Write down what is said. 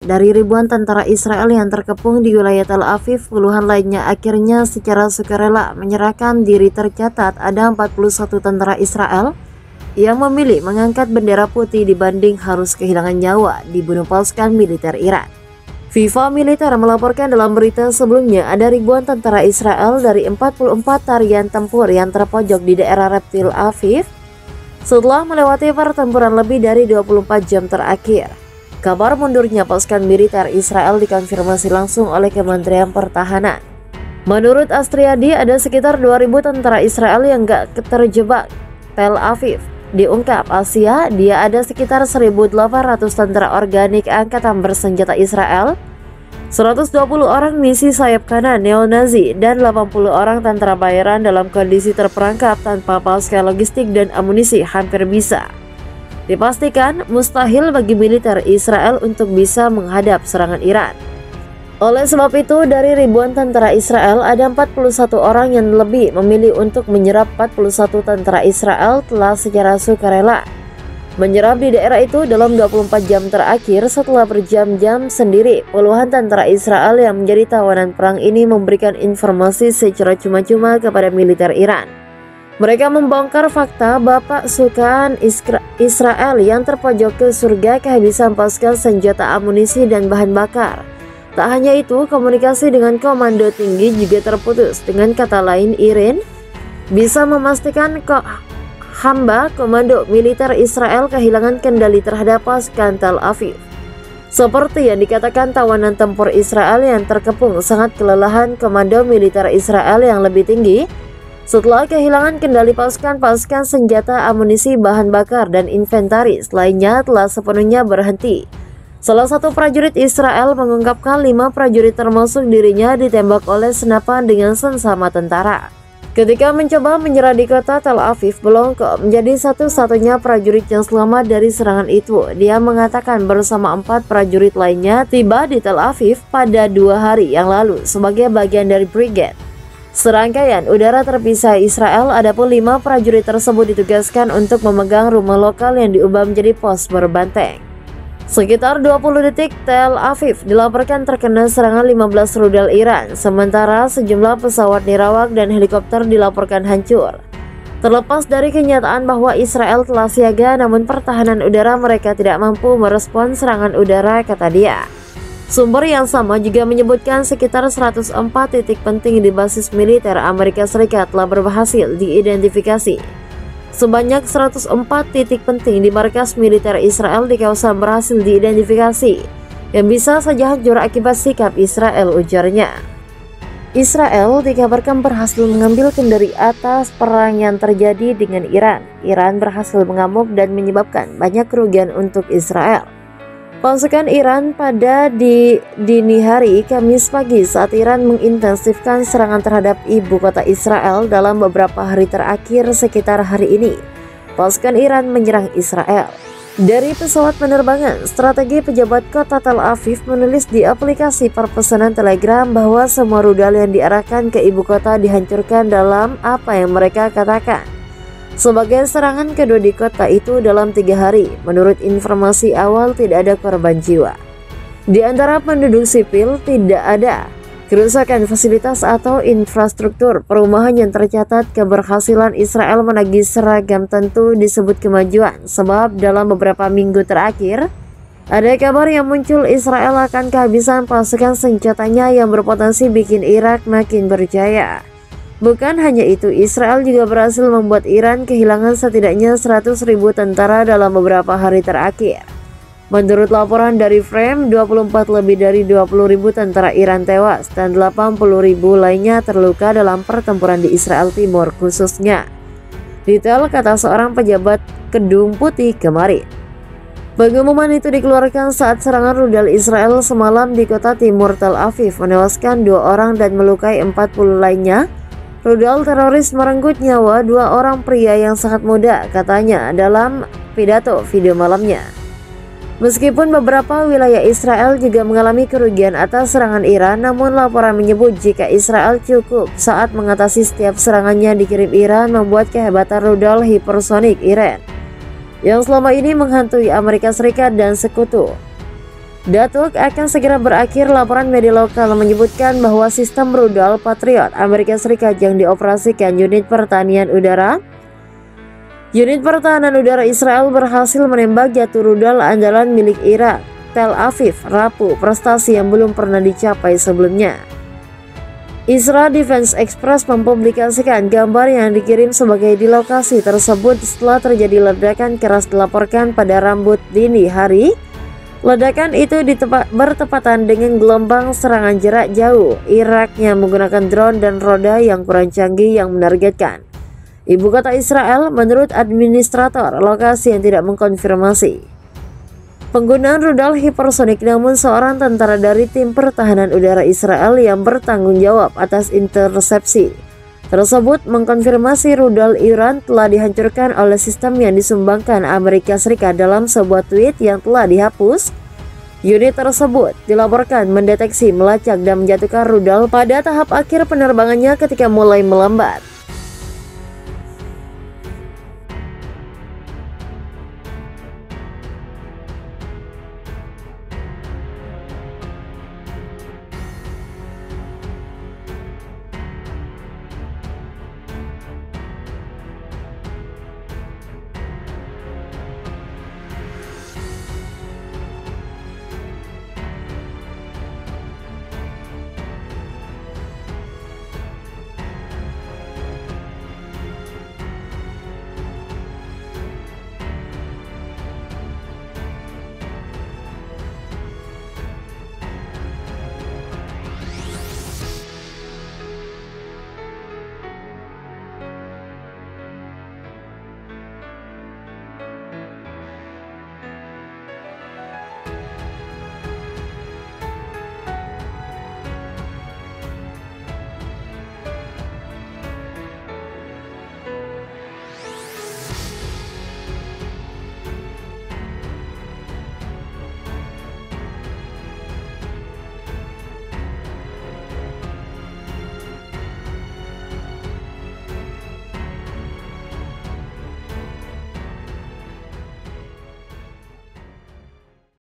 Dari ribuan tentara Israel yang terkepung di wilayah Tel Aviv, puluhan lainnya akhirnya secara sukarela menyerahkan diri. Tercatat ada 41 tentara Israel yang memilih mengangkat bendera putih dibanding harus kehilangan nyawa dibunuh pasukan militer Iran. Viva Militer melaporkan dalam berita sebelumnya ada ribuan tentara Israel dari 44 tarian tempur yang terpojok di daerah Reptil Aviv setelah melewati pertempuran lebih dari 24 jam terakhir. Kabar mundurnya pasukan militer Israel dikonfirmasi langsung oleh Kementerian Pertahanan. Menurut Astriadi, ada sekitar 2.000 tentara Israel yang gak terjebak Tel Aviv. Diungkap Asia, dia ada sekitar 1.800 tentara organik angkatan bersenjata Israel, 120 orang misi sayap kanan neo-Nazi, dan 80 orang tentara bayaran dalam kondisi terperangkap tanpa pasukan logistik dan amunisi. Hampir bisa dipastikan mustahil bagi militer Israel untuk bisa menghadap serangan Iran. Oleh sebab itu, dari ribuan tentara Israel, ada 41 orang yang lebih memilih untuk menyerap. 41 tentara Israel telah secara sukarela menyerap di daerah itu dalam 24 jam terakhir. Setelah berjam-jam sendiri, puluhan tentara Israel yang menjadi tawanan perang ini memberikan informasi secara cuma-cuma kepada militer Iran. Mereka membongkar fakta Bapak Sukaan Israel yang terpojok ke surga kehabisan pasukan senjata, amunisi, dan bahan bakar. Tak hanya itu, komunikasi dengan komando tinggi juga terputus. Dengan kata lain, Iran bisa memastikan hamba komando militer Israel kehilangan kendali terhadap pasukan Tel Aviv. Seperti yang dikatakan tawanan tempur Israel yang terkepung, sangat kelelahan komando militer Israel yang lebih tinggi setelah kehilangan kendali pasukan senjata, amunisi, bahan bakar, dan inventaris lainnya telah sepenuhnya berhenti. Salah satu prajurit Israel mengungkapkan 5 prajurit termasuk dirinya ditembak oleh senapan dengan sesama tentara ketika mencoba menyerah di kota Tel Aviv. Belongko menjadi satu-satunya prajurit yang selamat dari serangan itu. Dia mengatakan bersama 4 prajurit lainnya tiba di Tel Aviv pada 2 hari yang lalu sebagai bagian dari brigade serangkaian udara terpisah Israel. Adapun 5 prajurit tersebut ditugaskan untuk memegang rumah lokal yang diubah menjadi pos berbanteng. Sekitar 20 detik Tel Aviv dilaporkan terkena serangan 15 rudal Iran, sementara sejumlah pesawat nirawak dan helikopter dilaporkan hancur. Terlepas dari kenyataan bahwa Israel telah siaga, namun pertahanan udara mereka tidak mampu merespons serangan udara, kata dia. Sumber yang sama juga menyebutkan sekitar 104 titik penting di basis militer Amerika Serikat telah berhasil diidentifikasi. Sebanyak 104 titik penting di markas militer Israel di kawasan berhasil diidentifikasi, yang bisa saja hancur akibat sikap Israel, ujarnya. Israel dikabarkan berhasil mengambil kendali atas perang yang terjadi dengan Iran. Iran berhasil mengamuk dan menyebabkan banyak kerugian untuk Israel. Pasukan Iran pada dini hari Kamis pagi saat Iran mengintensifkan serangan terhadap ibu kota Israel dalam beberapa hari terakhir. Sekitar hari ini, pasukan Iran menyerang Israel dari pesawat penerbangan. Strategi pejabat kota Tel Aviv menulis di aplikasi perpesanan Telegram bahwa semua rudal yang diarahkan ke ibu kota dihancurkan dalam apa yang mereka katakan sebagai serangan kedua di kota itu dalam 3 hari. Menurut informasi awal, tidak ada korban jiwa. Di antara penduduk sipil, tidak ada kerusakan fasilitas atau infrastruktur perumahan yang tercatat. Keberhasilan Israel menagih seragam tentu disebut kemajuan, sebab dalam beberapa minggu terakhir ada kabar yang muncul Israel akan kehabisan pasukan senjatanya yang berpotensi bikin Irak makin berjaya. Bukan hanya itu, Israel juga berhasil membuat Iran kehilangan setidaknya 100.000 tentara dalam beberapa hari terakhir. Menurut laporan dari Frame, 24 lebih dari 20.000 tentara Iran tewas dan 80.000 lainnya terluka dalam pertempuran di Israel Timur khususnya. Detail kata seorang pejabat Gedung Putih kemarin. Pengumuman itu dikeluarkan saat serangan rudal Israel semalam di kota timur Tel Aviv menewaskan 2 orang dan melukai 40 lainnya. Rudal teroris merenggut nyawa 2 orang pria yang sangat muda, katanya dalam pidato video malamnya. Meskipun beberapa wilayah Israel juga mengalami kerugian atas serangan Iran, namun laporan menyebut jika Israel cukup saat mengatasi setiap serangannya dikirim Iran membuat kehebatan rudal hipersonik Iran yang selama ini menghantui Amerika Serikat dan sekutu. Datuk akan segera berakhir. Laporan media lokal menyebutkan bahwa sistem rudal Patriot Amerika Serikat yang dioperasikan unit pertahanan udara Israel berhasil menembak jatuh rudal andalan milik Irak, Tel Aviv, Rabu, prestasi yang belum pernah dicapai sebelumnya. Israel Defense Express mempublikasikan gambar yang dikirim sebagai di lokasi tersebut setelah terjadi ledakan keras dilaporkan pada Rabu dini hari. Ledakan itu bertepatan dengan gelombang serangan jarak jauh Irak yang menggunakan drone dan roda yang kurang canggih yang menargetkan ibu kota Israel, menurut administrator lokasi yang tidak mengkonfirmasi penggunaan rudal hipersonik. Namun seorang tentara dari tim pertahanan udara Israel yang bertanggung jawab atas intersepsi tersebut mengkonfirmasi rudal Iran telah dihancurkan oleh sistem yang disumbangkan Amerika Serikat. Dalam sebuah tweet yang telah dihapus, unit tersebut dilaporkan mendeteksi, melacak, dan menjatuhkan rudal pada tahap akhir penerbangannya ketika mulai melambat.